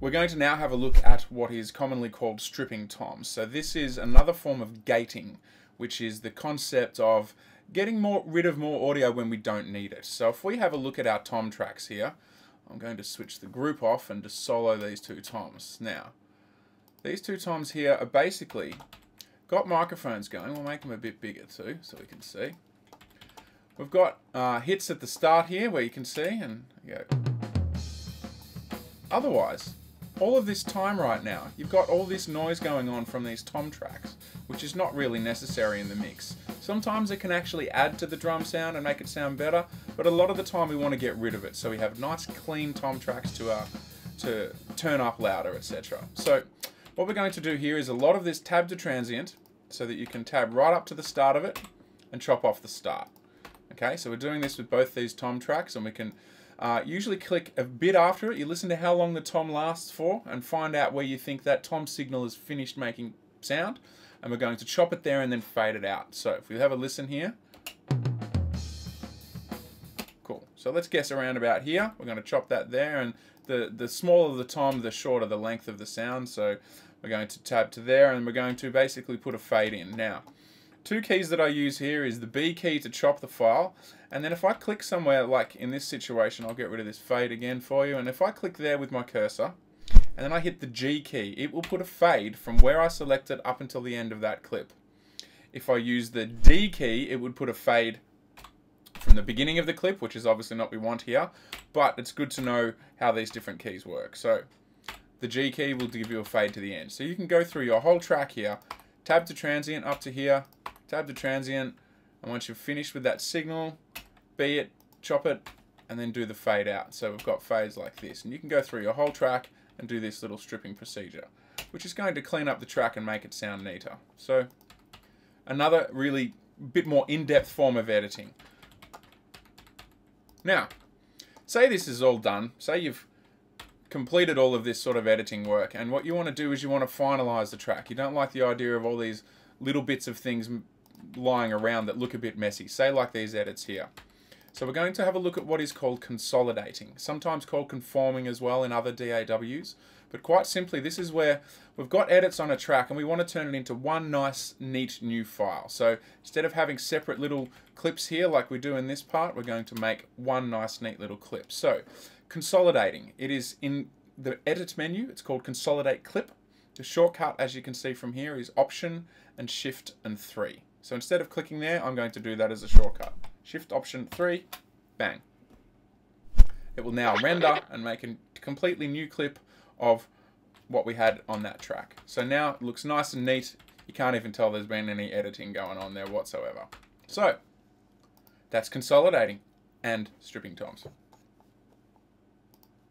we're going to now have a look at what is commonly called stripping toms. So this is another form of gating, which is the concept of getting rid of more audio when we don't need it. So if we have a look at our tom tracks here, I'm going to switch the group off and just solo these two toms. Now, these two toms here are basically got microphones going. We'll make them a bit bigger too, so we can see. We've got hits at the start here where you can see, and go. Otherwise, all of this time right now, you've got all this noise going on from these tom tracks, which is not really necessary in the mix. Sometimes it can actually add to the drum sound and make it sound better, but a lot of the time we want to get rid of it, so we have nice clean tom tracks to turn up louder, etc. So what we're going to do here is a lot of this tab to transient, so that you can tab right up to the start of it and chop off the start. Okay, so we're doing this with both these tom tracks, and we can usually click a bit after it. You listen to how long the tom lasts for and find out where you think that tom signal is finished making sound, and we're going to chop it there and then fade it out. So if we have a listen here, cool. So let's guess around about here. We're going to chop that there, and the smaller the tom, the shorter the length of the sound. So we're going to tab to there, and we're going to basically put a fade in. Now, two keys that I use here is the B key to chop the file, and then if I click somewhere, like in this situation, I'll get rid of this fade again for you, and if I click there with my cursor, and then I hit the G key, it will put a fade from where I selected up until the end of that clip. If I use the D key, it would put a fade from the beginning of the clip, which is obviously not what we want here, but it's good to know how these different keys work. So the G key will give you a fade to the end. So you can go through your whole track here, tab to transient up to here, tab to transient, and once you've finished with that signal, B it, chop it, and then do the fade out. So we've got fades like this, and you can go through your whole track and do this little stripping procedure, which is going to clean up the track and make it sound neater. So another really bit more in-depth form of editing. Now, say this is all done, say you've completed all of this sort of editing work, and what you want to do is you want to finalize the track. You don't like the idea of all these little bits of things lying around that look a bit messy, say like these edits here. So we're going to have a look at what is called consolidating, sometimes called conforming as well in other DAWs, but quite simply this is where we've got edits on a track and we want to turn it into one nice neat new file. So instead of having separate little clips here like we do in this part, we're going to make one nice neat little clip. So consolidating, it is in the edit menu, it's called consolidate clip. The shortcut, as you can see from here, is Option and Shift and 3. So instead of clicking there, I'm going to do that as a shortcut. Shift Option 3, bang. It will now render and make a completely new clip of what we had on that track. So now it looks nice and neat. You can't even tell there's been any editing going on there whatsoever. So that's consolidating and stripping toms.